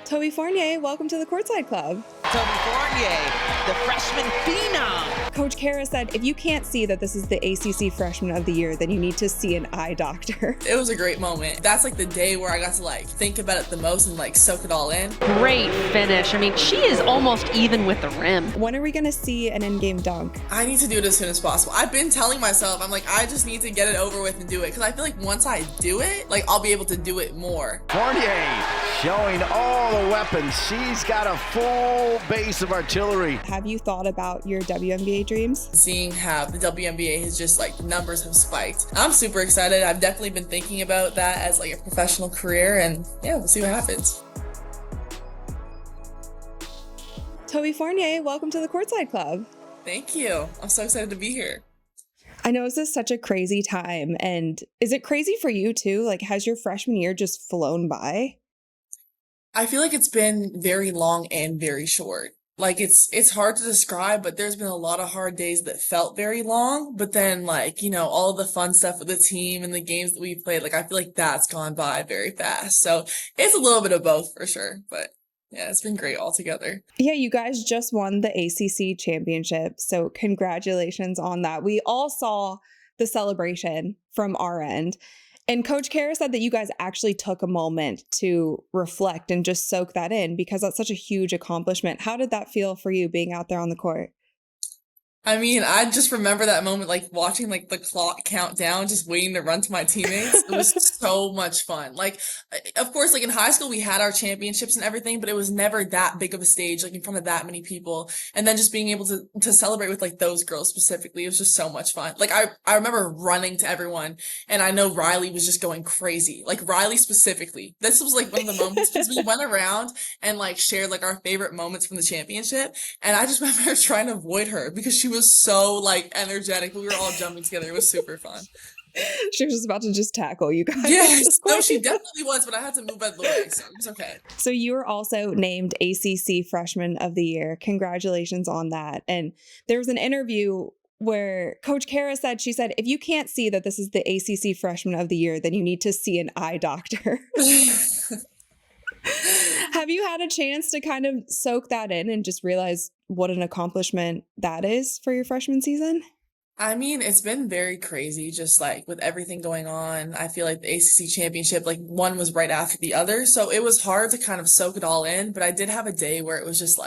Toby Fournier, welcome to the Courtside Club. Toby Fournier, the freshman phenom. Coach Kara said, if you can't see that this is the ACC Freshman of the Year, then you need to see an eye doctor. It was a great moment. That's like the day where I got to think about it the most and soak it all in. Great finish. I mean, she is almost even with the rim. When are we going to see an in-game dunk? I need to do it as soon as possible. I've been telling myself, I just need to get it over with and do it. Because I feel like once I do it, I'll be able to do it more. Fournier showing all the weapons. She's got a full base of artillery. Have you thought about your WNBA dreams? Seeing how the WNBA has just the numbers have spiked. I'm super excited. I've definitely been thinking about that as a professional career, and yeah, we'll see what happens. Toby Fournier, welcome to the Courtside Club. Thank you. I'm so excited to be here. I know this is such a crazy time, and is it crazy for you too? Has your freshman year just flown by? I feel like it's been very long and very short. It's hard to describe, but there's been a lot of hard days that felt very long. But then all the fun stuff with the team and the games that we played, I feel like that's gone by very fast. So it's a little bit of both for sure. But yeah, it's been great altogether. Yeah, you guys just won the ACC Championship. So congratulations on that. We all saw the celebration from our end. And Coach Kara said that you guys actually took a moment to reflect and just soak that in because that's such a huge accomplishment. How did that feel for you being out there on the court? I just remember that moment, watching the clock count down, just waiting to run to my teammates. It was so much fun. Of course, in high school, we had our championships and everything, but it was never that big of a stage, in front of that many people. And then just being able to celebrate with those girls specifically, it was just so much fun. I remember running to everyone, and I know Riley was just going crazy. Riley specifically. This was one of the moments because we went around and shared our favorite moments from the championship. And I just remember trying to avoid her because she was so energetic. We were all jumping together. It was super fun. She was just about to just tackle you guys. Yes, no, she definitely was, but I had to move out of the way, so it was okay. So you were also named ACC Freshman of the Year. Congratulations on that. And there was an interview where Coach Kara said, if you can't see that this is the ACC Freshman of the Year, then you need to see an eye doctor. Have you had a chance to kind of soak that in and just realize what an accomplishment that is for your freshman season? It's been very crazy, just with everything going on. I feel like the ACC Championship, one was right after the other. So it was hard to kind of soak it all in. But I did have a day where it was just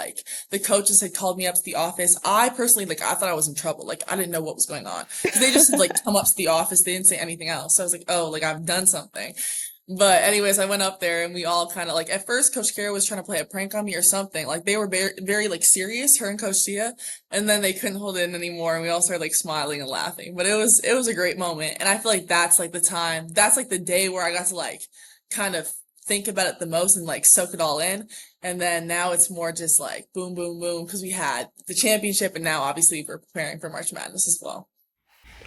the coaches had called me up to the office. I personally, I thought I was in trouble. I didn't know what was going on. Because they just come up to the office. They didn't say anything else. So I was oh, I've done something. But anyways, I went up there and we all kind of at first Coach Kara was trying to play a prank on me or something. They were very, very serious, her and Coach Tia, and then they couldn't hold it in anymore and we all started smiling and laughing. But it was a great moment. And I feel that's the time, that's the day where I got to kind of think about it the most and soak it all in. And then now it's more just boom, boom, boom, because we had the championship and now obviously we're preparing for March Madness as well.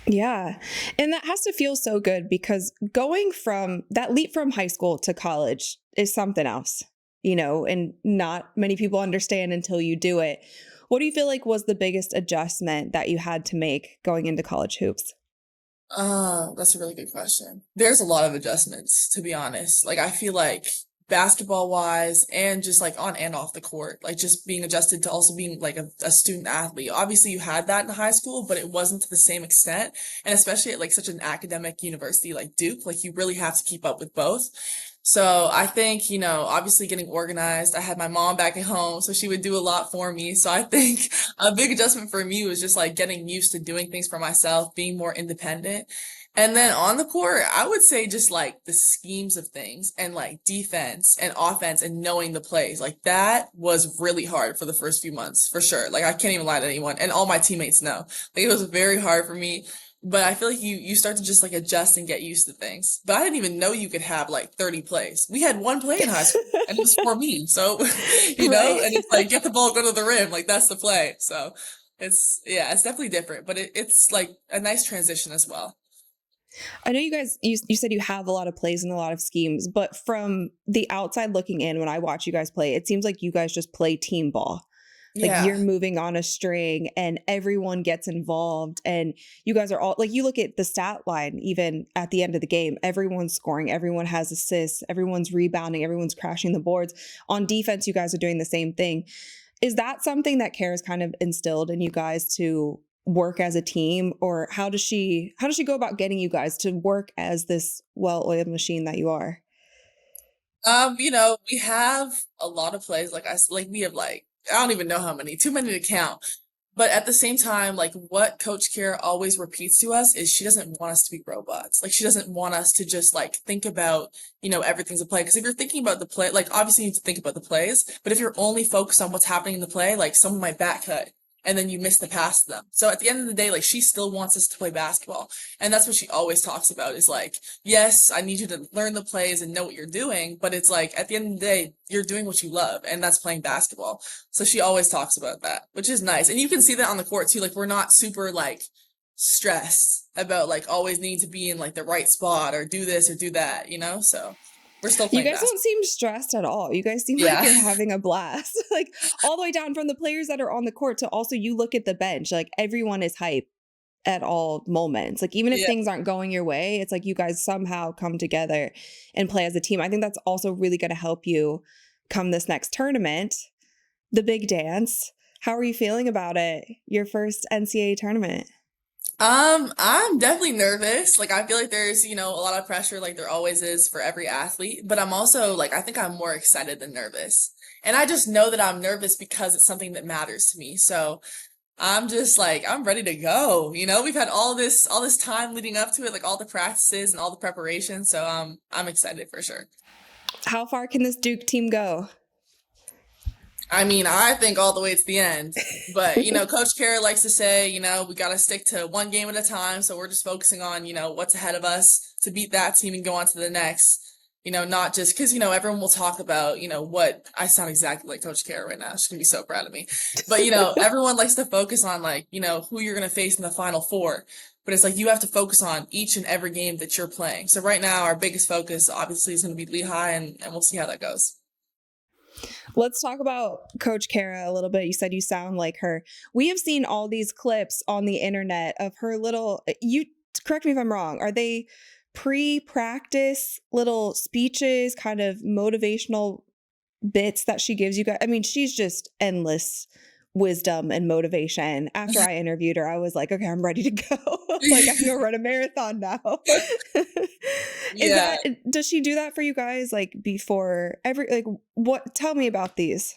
Yeah. And that has to feel so good because going from that leap from high school to college is something else, and not many people understand until you do it. What do you feel was the biggest adjustment that you had to make going into college hoops? That's a really good question. There's a lot of adjustments, to be honest. I feel basketball wise and just on and off the court, just being adjusted to also being a student athlete. Obviously you had that in high school, but it wasn't to the same extent. And especially at such an academic university like Duke, you really have to keep up with both. So I think, obviously getting organized. I had my mom back at home, so she would do a lot for me. So I think a big adjustment for me was just getting used to doing things for myself, being more independent. And then on the court, I would say just the schemes of things and defense and offense and knowing the plays. That was really hard for the first few months, for sure. I can't even lie to anyone. And all my teammates know. It was very hard for me. But I feel you start to just adjust and get used to things. But I didn't even know you could have 30 plays. We had one play in high school and it was for me. So, know, and it's get the ball, go to the rim. That's the play. So it's definitely different, but it's a nice transition as well. I know you guys, you said you have a lot of plays and a lot of schemes, but from the outside looking in, when I watch you guys play, it seems like you guys just play team ball. Like Yeah. you're moving on a string and everyone gets involved and you guys are all like, you look at the stat line, even at the end of the game, everyone's scoring, everyone has assists, everyone's rebounding, everyone's crashing the boards. On defense, you guys are doing the same thing. Is that something that Kara's kind of instilled in you guys to work as a team, or how does she go about getting you guys to work as this well-oiled machine that you are? We have a lot of plays. Like we have like, I don't even know how many, too many to count. But at the same time, like what Coach Kara always repeats to us is she doesn't want us to be robots. Like she doesn't want us to just like think about, everything's a play. Because if you're thinking about the play, like obviously you need to think about the plays, but if you're only focused on what's happening in the play, like someone might back cut and then you miss the pass to them. So at the end of the day, like she still wants us to play basketball. And that's what she always talks about is like, yes, I need you to learn the plays and know what you're doing. But it's like at the end of the day, you're doing what you love, and that's playing basketball. So she always talks about that, which is nice. And you can see that on the court too. Like we're not super like stressed about like always needing to be in like the right spot or do this or do that, So we're still You playing guys basketball. don't seem stressed at all. You guys seem like you're having a blast. Like all the way down from the players that are on the court to also you look at the bench, like everyone is hype at all moments. Like even if things aren't going your way, it's like you guys somehow come together and play as a team. I think that's also really going to help you come this next tournament, the big dance. How are you feeling about it? Your first NCAA tournament? I'm definitely nervous. Like I feel like there's, a lot of pressure like there always is for every athlete, but I'm also like I think I'm more excited than nervous. And I just know that I'm nervous because it's something that matters to me. So I'm just like I'm ready to go. We've had all this time leading up to it, like all the practices and all the preparation. So I'm excited for sure. How far can this Duke team go? I mean, I think all the way to the end. But, Coach Kara likes to say, we got to stick to one game at a time. So we're just focusing on, what's ahead of us to beat that team and go on to the next. Not just because, everyone will talk about, what I sound exactly like Coach Kara right now. She's going to be so proud of me. But, everyone likes to focus on like, who you're going to face in the Final Four. But it's like you have to focus on each and every game that you're playing. So right now, our biggest focus obviously is going to be Lehigh, and we'll see how that goes. Let's talk about Coach Kara a little bit. You said you sound like her. We have seen all these clips on the internet of her you correct me if I'm wrong. Are they pre-practice little speeches, kind of motivational bits that she gives you guys? I mean, she's just endless wisdom and motivation. After I interviewed her, I was like, okay, I'm ready to go. Like I can go run a marathon now. Yeah. Does she do that for you guys? Like before tell me about these.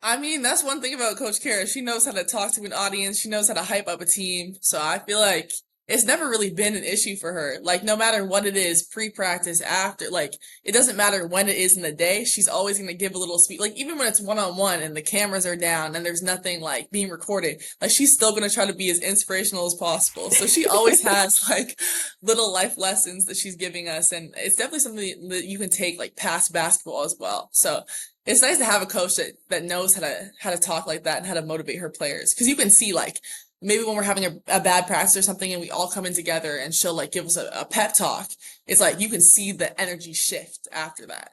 I mean, that's one thing about Coach Kara. She knows how to talk to an audience. She knows how to hype up a team. So I feel like it's never really been an issue for her. Like, no matter what it is, pre-practice, after, like, it doesn't matter when it is in the day. She's always going to give a little speech. Like, even when it's one-on-one and the cameras are down and there's nothing, like, being recorded, like, she's still going to try to be as inspirational as possible. So she always has, like, little life lessons that she's giving us. And it's definitely something that you can take, like, past basketball as well. So it's nice to have a coach that knows how to talk like that and how to motivate her players. Because you can see, like, maybe when we're having a bad practice or something and we all come in together and she'll like give us a pep talk, it's like you can see the energy shift after that.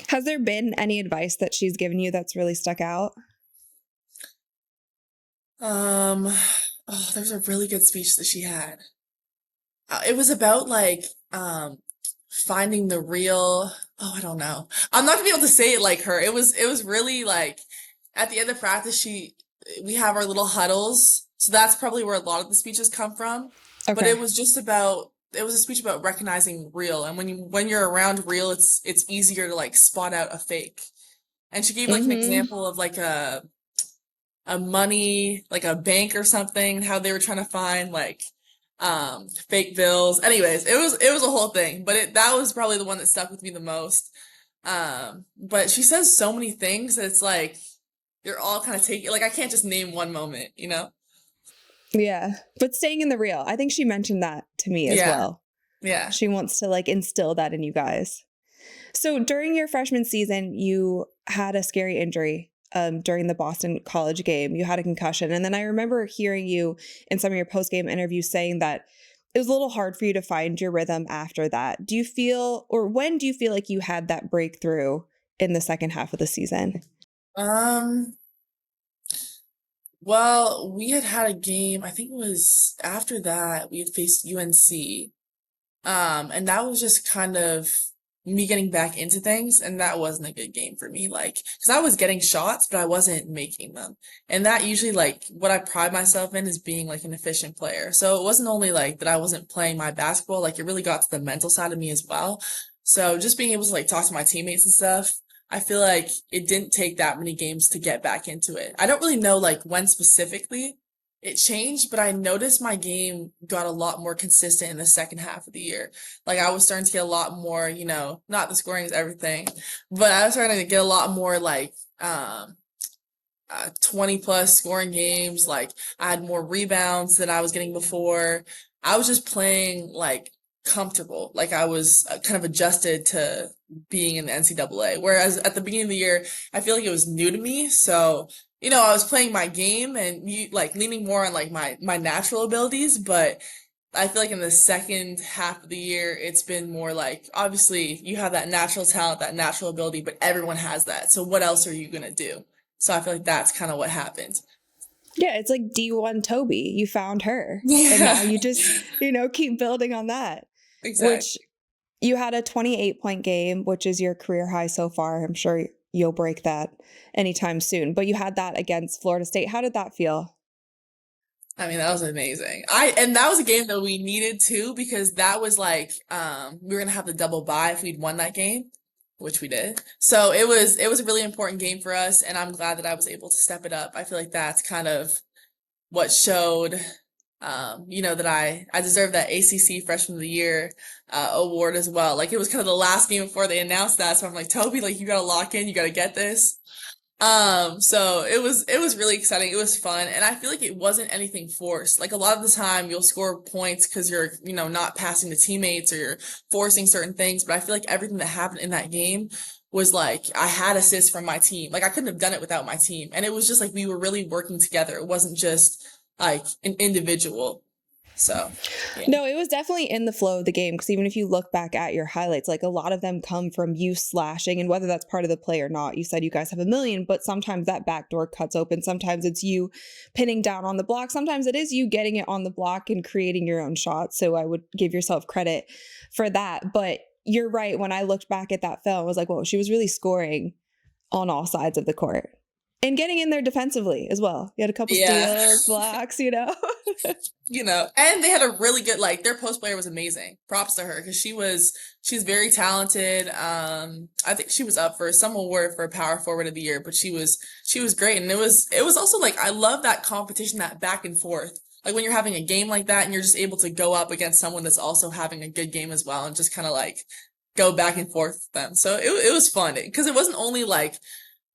Has there been any advice that she's given you that's really stuck out? There's a really good speech that she had. It was about like finding the real, I don't know. I'm not gonna be able to say it like her. It was really like at the end of practice we have our little huddles. So that's probably where a lot of the speeches come from. Okay. But it was a speech about recognizing real. And when you're around real, it's easier to like spot out a fake. And she gave like an example of like a money, like a bank or something, how they were trying to find like fake bills. Anyways, it was a whole thing, but that was probably the one that stuck with me the most. But she says so many things that it's like you're all kind of taking, like I can't just name one moment, Yeah, but staying in the real. I think she mentioned that to me as well. Yeah. She wants to like instill that in you guys. So during your freshman season, you had a scary injury during the Boston College game. You had a concussion. And then I remember hearing you in some of your post-game interviews saying that it was a little hard for you to find your rhythm after that. When do you feel like you had that breakthrough in the second half of the season? Well, we had a game, I think it was after that, we had faced UNC. And that was just kind of me getting back into things, and that wasn't a good game for me. Like, because I was getting shots, but I wasn't making them. And that usually, like, what I pride myself in is being like an efficient player. So it wasn't only like that I wasn't playing my basketball, like, it really got to the mental side of me as well. So just being able to like talk to my teammates and stuff, I feel like it didn't take that many games to get back into it. I don't really know like when specifically it changed, but I noticed my game got a lot more consistent in the second half of the year. Like I was starting to get a lot more, not the scoring is everything, but I was starting to get a lot more like 20 plus scoring games. Like I had more rebounds than I was getting before. I was just playing like comfortable. Like I was kind of adjusted to being in the NCAA. Whereas at the beginning of the year, I feel like it was new to me. So, I was playing my game and like leaning more on like my natural abilities, but I feel like in the second half of the year, it's been more like, obviously you have that natural talent, that natural ability, but everyone has that. So what else are you going to do? So I feel like that's kind of what happened. Yeah, it's like D1 Toby. You found her. Yeah. And now you just, keep building on that. Exactly. Which you had a 28-point game, which is your career high so far. I'm sure you'll break that anytime soon. But you had that against Florida State. How did that feel? I mean, that was amazing. And that was a game that we needed too, because that was like, we were going to have the double bye if we'd won that game, which we did. So it was a really important game for us. And I'm glad that I was able to step it up. I feel like that's kind of what showed, that I deserve that ACC Freshman of the Year award as well. Like it was kind of the last game before they announced that, so I'm like, Toby, like you gotta lock in, you gotta get this. So it was really exciting. It was fun, and I feel like it wasn't anything forced. Like a lot of the time, you'll score points because you're not passing to teammates or you're forcing certain things. But I feel like everything that happened in that game was like I had assists from my team. Like I couldn't have done it without my team, and it was just like we were really working together. It wasn't just like an individual. So, yeah. No, it was definitely in the flow of the game because even if you look back at your highlights, like a lot of them come from you slashing, and whether that's part of the play or not, you said you guys have a million, but sometimes that back door cuts open. Sometimes it's you pinning down on the block. Sometimes it is you getting it on the block and creating your own shot. So I would give yourself credit for that. But you're right. When I looked back at that film, I was like, whoa, she was really scoring on all sides of the court. And getting in there defensively as well. You had a couple steals, blocks, and they had a really good, like, their post player was amazing. Props to her because she's very talented. I think she was up for some award for Power Forward of the Year, but she was great. And it was also like, I love that competition, that back and forth. Like when you're having a game like that and you're just able to go up against someone that's also having a good game as well and just kind of like go back and forth with them. So it was fun because it wasn't only like,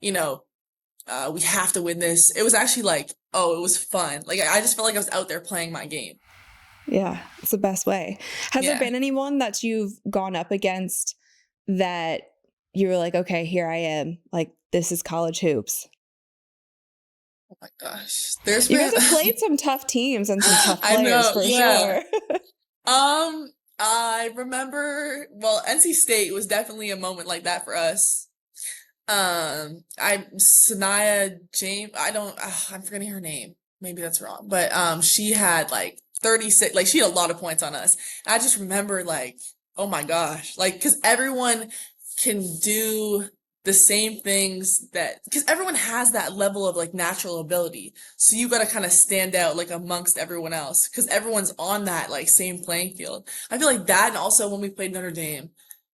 we have to win this. It was actually like, it was fun. Like I just felt like I was out there playing my game. Yeah, it's the best way. Has there been anyone that you've gone up against that you were like, okay, here I am. Like this is college hoops. Oh my gosh. You guys have played some tough teams and some tough players for sure. I remember, NC State was definitely a moment like that for us. Sanaya James, I'm forgetting her name. Maybe that's wrong. But, she had like 36, like she had a lot of points on us. And I just remember like, oh my gosh, like, cause everyone can do the same things cause everyone has that level of like natural ability. So you got to kind of stand out like amongst everyone else cause everyone's on that like same playing field. I feel like that. And also when we played Notre Dame,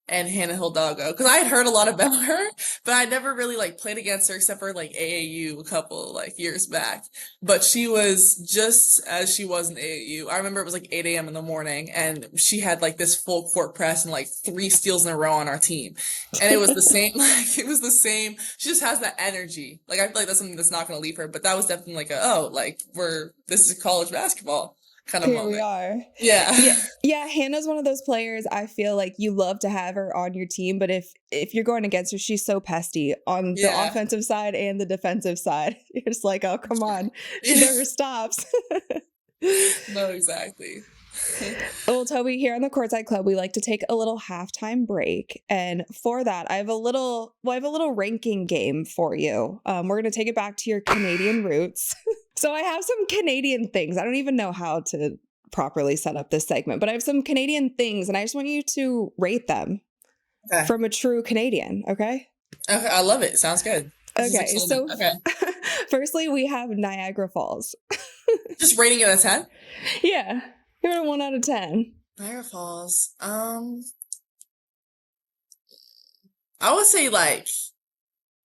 and Hannah Hidalgo, because I had heard a lot about her, but I never really like played against her except for like AAU a couple like years back. But she was just as she was in AAU. I remember it was like 8 a.m. in the morning, and she had like this full court press and like 3 steals in a row on our team, and it was the same. Like it was the same. She just has that energy. Like I feel like that's something that's not going to leave her. But that was definitely like this is college basketball. Kind of Here moment. We are. Yeah. Hannah's one of those players I feel like you love to have her on your team, but if you're going against her, she's so pesty on the offensive side and the defensive side. You're just like, oh, come on. She never stops. No, exactly. Well, Toby, here on the Courtside Club, we like to take a little halftime break. And for that, I have a little ranking game for you. We're going to take it back to your Canadian roots. So I have some Canadian things. I don't even know how to properly set up this segment, but I have some Canadian things and I just want you to rate them from a true Canadian, okay? Okay, I love it. Sounds good. Okay, so firstly, we have Niagara Falls. Just rating it a 10? Yeah, give it a 1 out of 10. Niagara Falls. I would say like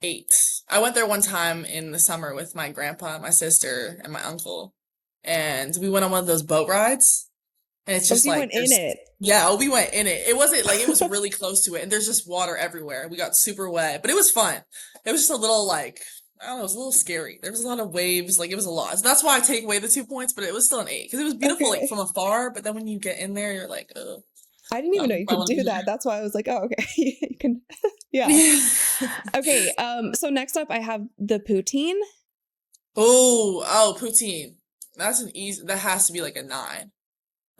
8. I went there one time in the summer with my grandpa, my sister, and my uncle, and we went on one of those boat rides. And it's just you went in it. Yeah, we went in it. It wasn't like, it was really close to it, and there's just water everywhere. We got super wet, but it was fun. It was just a little like, I don't know, it was a little scary. There was a lot of waves, like it was a lot. So that's why I take away the 2 points, but it was still an 8 because it was beautiful like from afar. But then when you get in there, you're like, ugh. I didn't even know you could do that. That's why I was like, oh, okay, you can. Yeah. Okay. So next up, I have the poutine. Oh, poutine. That's that has to be like a 9.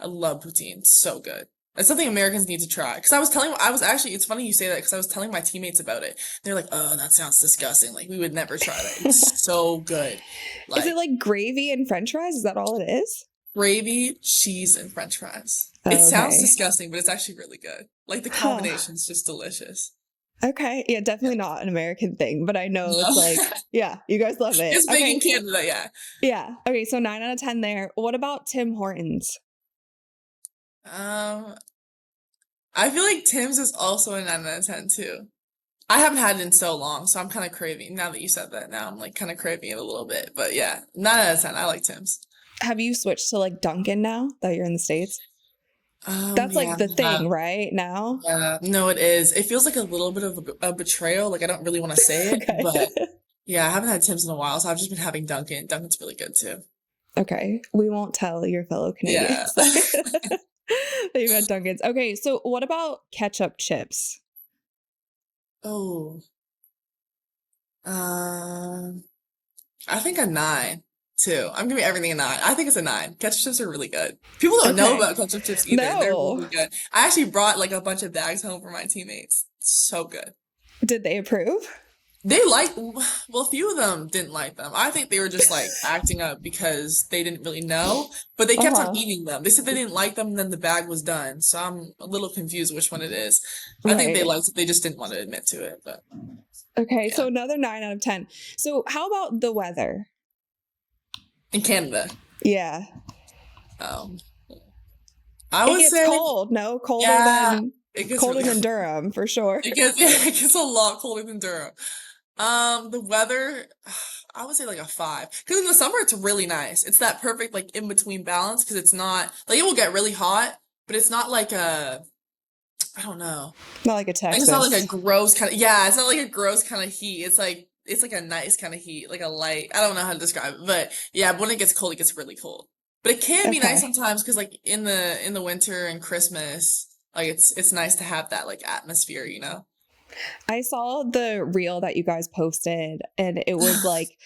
I love poutine. It's so good. It's something Americans need to try. Because it's funny you say that because I was telling my teammates about it. They're like, oh, that sounds disgusting. Like, we would never try that. It's so good. Like, is it like gravy and french fries? Is that all it is? Gravy, cheese, and french fries. It sounds disgusting, but it's actually really good. Like, the combination's just delicious. Okay. Yeah, definitely not an American thing, but I know it's like, yeah, you guys love it. It's big in Canada, yeah. Yeah. Okay, so 9 out of 10 there. What about Tim Hortons? I feel like Tim's is also a 9 out of 10 too. I haven't had it in so long, so I'm kind of craving. Now that you said that, now I'm like kind of craving it a little bit. But yeah, 9 out of 10. I like Tim's. Have you switched to like Dunkin' now that you're in the States? That's like the thing, right? Now? Yeah, no, it is. It feels like a little bit of a betrayal. Like I don't really want to say it, but yeah, I haven't had Tim's in a while, so I've just been having Dunkin'. Dunkin's really good too. Okay, we won't tell your fellow Canadians that you've had Dunkin's. Okay, so what about ketchup chips? Oh, I think a 9 too. I'm giving everything a 9. I think it's a 9. Ketchup chips are really good. People don't know about ketchup chips either. No. They're really good. I actually brought like a bunch of bags home for my teammates. It's so good. Did they approve? They well, a few of them didn't like them. I think they were just like acting up because they didn't really know, but they kept on eating them. They said they didn't like them, and then the bag was done. So I'm a little confused which one it is. Right. I think they liked it. They just didn't want to admit to it. But okay, so another 9 out of 10. So how about the weather in Canada? Yeah. I would say cold. No, colder than it gets colder than Durham for sure. It gets a lot colder than Durham. The weather, I would say like a 5. Because in the summer, it's really nice. It's that perfect, like, in-between balance. Because it's not, like, it will get really hot, but it's not like I don't know. Not like a Texas. It's not like a gross kind of, it's not like a gross kind of heat. It's like a nice kind of heat, like a light, I don't know how to describe it. But, yeah, when it gets cold, it gets really cold. But it can be nice sometimes, because, like, in the winter and Christmas, like, it's nice to have that, like, atmosphere, you know? I saw the reel that you guys posted, and it was like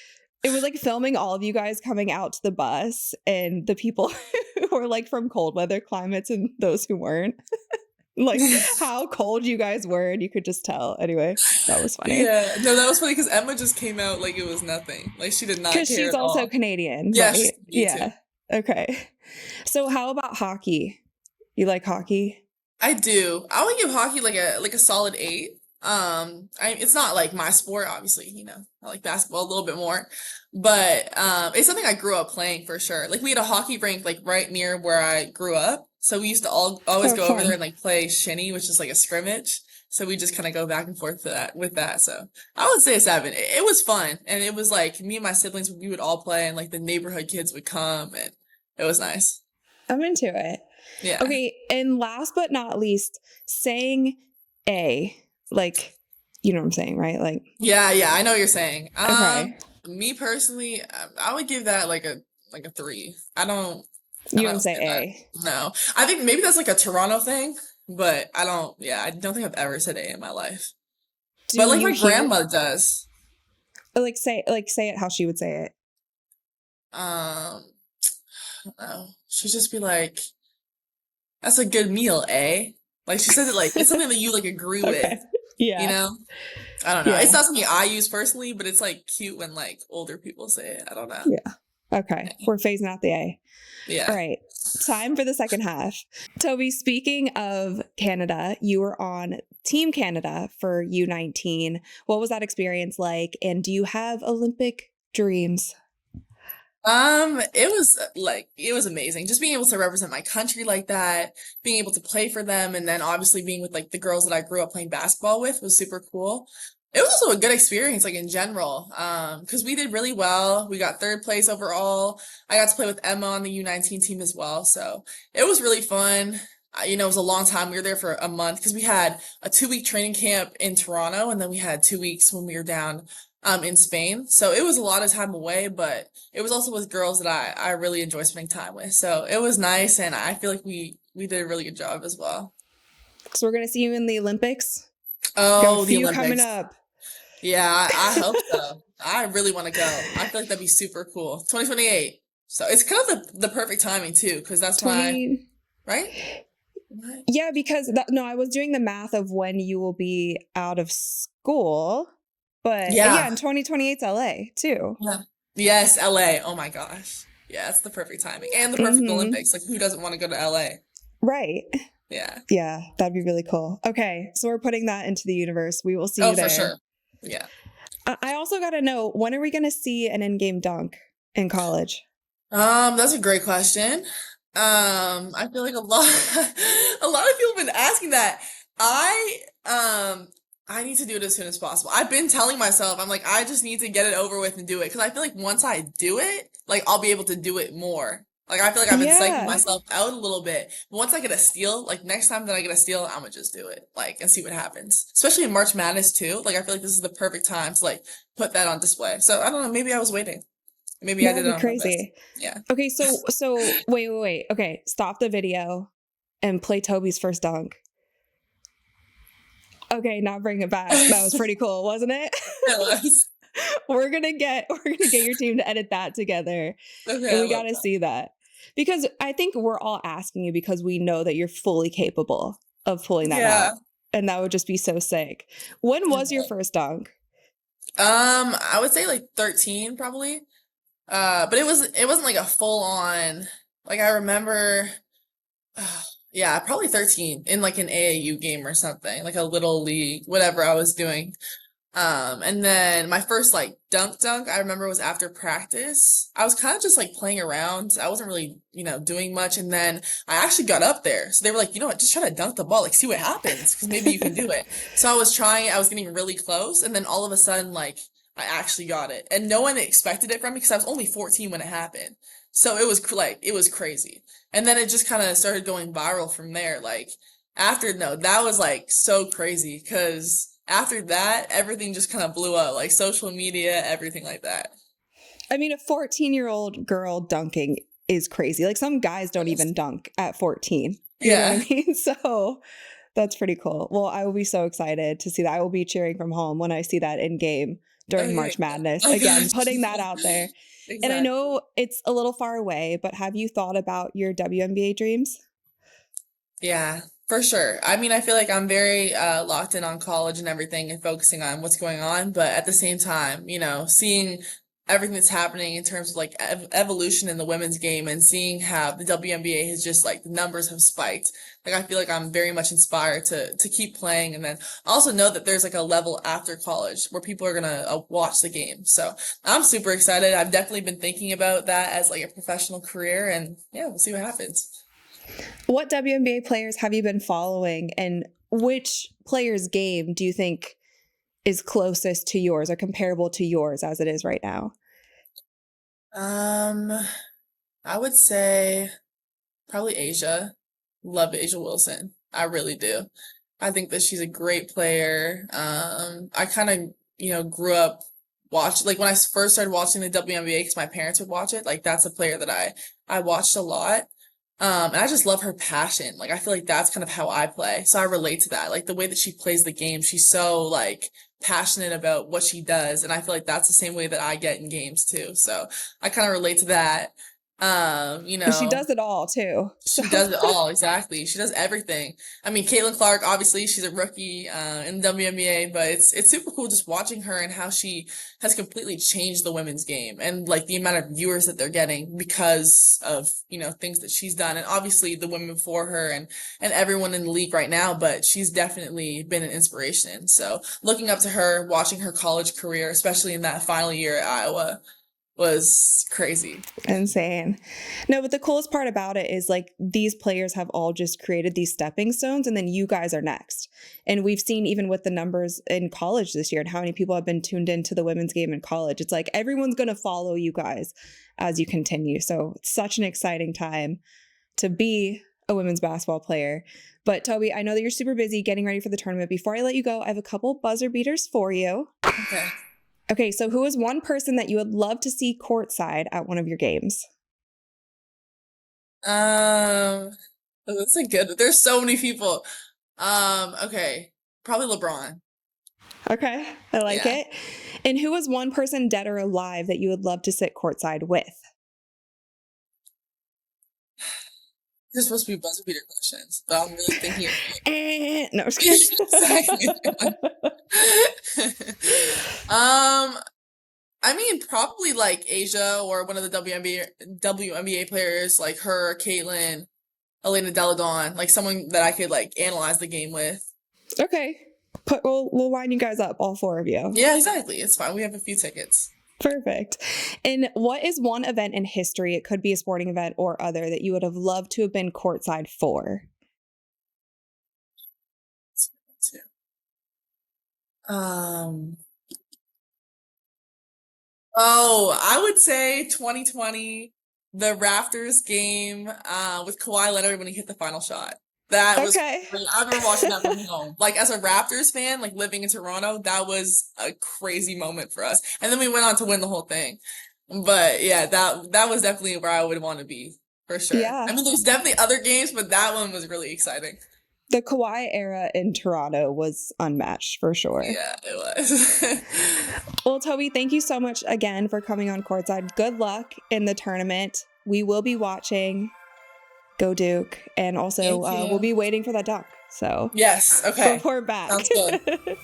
filming all of you guys coming out to the bus and the people who were like from cold weather climates and those who weren't. Like how cold you guys were, and you could just tell. Anyway, that was funny. Yeah, no, that was funny because Emma just came out like it was nothing. Like she did not care. Because she's also Canadian. Yeah, right? Yeah. Too. Okay. So how about hockey? You like hockey? I do. I would give hockey like a solid 8. It's not like my sport, obviously, you know, I like basketball a little bit more, but, it's something I grew up playing for sure. Like we had a hockey rink, like right near where I grew up. So we used to always go over there and like play shinny, which is like a scrimmage. So we just kind of go back and forth with that. So I would say a 7. It was fun. And it was like me and my siblings, we would all play, and like the neighborhood kids would come, and it was nice. I'm into it. Yeah. Okay. And last but not least, saying A. Like, you know what I'm saying, right? Like, yeah, I know what you're saying. Okay. Me personally, I would give that like a 3. I don't say A. No, I think maybe that's like a Toronto thing, but I don't think I've ever said A in my life. But like my grandma does. Like say it how she would say it. I don't know. She'd just be like, "That's a good meal, eh?" Like she says it like it's something that you like agree with. Yeah. You know? I don't know. Yeah. It's not something I use personally, but it's like cute when like older people say it. I don't know. Yeah. Okay. We're phasing out the A. Yeah. All right. Time for the second half. Toby, speaking of Canada, you were on Team Canada for U19. What was that experience like? And do you have Olympic dreams? It was amazing. Just being able to represent my country like that, being able to play for them, and then obviously being with like the girls that I grew up playing basketball with was super cool. It was also a good experience, like in general, because we did really well. We got third place overall. I got to play with Emma on the U19 team as well, so it was really fun. It was a long time. We were there for a month because we had a 2-week training camp in Toronto, and then we had 2 weeks when we were down in Spain. So it was a lot of time away, but it was also with girls that I really enjoy spending time with. So it was nice, and I feel like we did a really good job as well. So we're gonna see you in the Olympics. Oh, the you Olympics coming up. Yeah, I hope so. I really want to go. I feel like that'd be super cool. 2028. So it's kind of the perfect timing too, because that's 20... right? What? Yeah, because I was doing the math of when you will be out of school. But yeah, in 2028's LA too. Yeah. Yes, LA. Oh my gosh. Yeah, it's the perfect timing. And the perfect Olympics. Like, who doesn't want to go to LA? Right. Yeah. Yeah, that'd be really cool. Okay, so we're putting that into the universe. We will see you there. Oh, for sure. Yeah. I also got to know, when are we going to see an in-game dunk in college? That's a great question. I feel like a lot of people have been asking that. I need to do it as soon as possible. I've been telling myself, I'm like, I just need to get it over with and do it. Cause I feel like once I do it, like I'll be able to do it more. Like I feel like I've been psyching myself out a little bit. But once I get a steal, like next time that I get a steal, I'm gonna just do it. Like, and see what happens. Especially in March Madness too. Like I feel like this is the perfect time to like put that on display. So I don't know, maybe I was waiting. Maybe I did it on crazy. purpose. Yeah. Okay, so wait. Okay, stop the video and play Toby's first dunk. Okay, now bring it back. That was pretty cool, wasn't it? It was. We're gonna get your team to edit that together. Okay, and we gotta see that. Because I think we're all asking you because we know that you're fully capable of pulling that out. And that would just be so sick. When was your first dunk? I would say like 13 probably. But it wasn't like a full on, like I remember, yeah, probably 13 in like an AAU game or something, like a little league, whatever I was doing. And then my first like dunk I remember was after practice. I was kind of just like playing around. I wasn't really, doing much. And then I actually got up there. So they were like, you know what, just try to dunk the ball, like see what happens, because maybe you can do it. So I was trying, I was getting really close. And then all of a sudden, like I actually got it. And no one expected it from me because I was only 14 when it happened. So it was crazy. And then it just kind of started going viral from there. Like that was like so crazy because after that, everything just kind of blew up, like social media, everything like that. I mean, a 14-year-old girl dunking is crazy. Like some guys don't even dunk at 14. You know what I mean? So that's pretty cool. Well, I will be so excited to see that. I will be cheering from home when I see that in game during March Madness. Again, putting that out there. Exactly. And I know it's a little far away, but have you thought about your WNBA dreams? Yeah. For sure. I mean, I feel like I'm very locked in on college and everything and focusing on what's going on. But at the same time, seeing everything that's happening in terms of like evolution in the women's game and seeing how the WNBA has just like the numbers have spiked. Like, I feel like I'm very much inspired to keep playing. And then also know that there's like a level after college where people are going to watch the game. So I'm super excited. I've definitely been thinking about that as like a professional career. And yeah, we'll see what happens. What WNBA players have you been following, and which player's game do you think is closest to yours or comparable to yours as it is right now? I would say probably Asia. Love Asia Wilson. I really do. I think that she's a great player. I kind of, grew up watching, like when I first started watching the WNBA because my parents would watch it, like that's a player that I watched a lot. And I just love her passion. Like, I feel like that's kind of how I play. So I relate to that. Like the way that she plays the game, she's so like passionate about what she does. And I feel like that's the same way that I get in games too. So I kind of relate to that. You And she know, does it all too. she does it all, exactly. She does everything. I mean, Caitlin Clark, obviously, she's a rookie in the WNBA, but it's super cool just watching her and how she has completely changed the women's game and like the amount of viewers that they're getting because of, you know, things that she's done. And obviously the women before her and everyone in the league right now, but she's definitely been an inspiration. So looking up to her, watching her college career, especially in that final year at Iowa, was crazy. Insane. No, but the coolest part about it is like these players have all just created these stepping stones and then you guys are next. And we've seen even with the numbers in college this year and how many people have been tuned into the women's game in college. It's like everyone's going to follow you guys as you continue. So it's such an exciting time to be a women's basketball player. But Toby, I know that you're super busy getting ready for the tournament. Before I let you go, I have a couple buzzer beaters for you. Okay. Okay, so who is one person that you would love to see courtside at one of your games? That's a good. There's so many people. Okay, probably LeBron. Okay, I like Yeah. it. And who is one person dead or alive that you would love to sit courtside with? There's supposed to be buzzer beater questions, but I'm really thinking of No, I'm just kidding. exactly. I mean, probably like Asia or one of the WNBA players, like her, Caitlin, Elena Deladon, like someone that I could like analyze the game with. Okay, we'll line you guys up, all four of you. Yeah, exactly. It's fine. We have a few tickets. Perfect. And what is one event in history, it could be a sporting event or other, that you would have loved to have been courtside for? Oh, I would say 2020, the Raptors game with Kawhi Leonard when he hit the final shot. That was Okay. great. I remember watching that from home. Like as a Raptors fan, like living in Toronto, that was a crazy moment for us. And then we went on to win the whole thing. But yeah, that was definitely where I would want to be for sure. Yeah. I mean, there's definitely other games, but that one was really exciting. The Kawhi era in Toronto was unmatched for sure. Yeah, it was. Well, Toby, thank you so much again for coming on Courtside. Good luck in the tournament. We will be watching. Go Duke. And also, Thank you. we'll be waiting for that dunk. So Yes, okay. report back. Sounds good.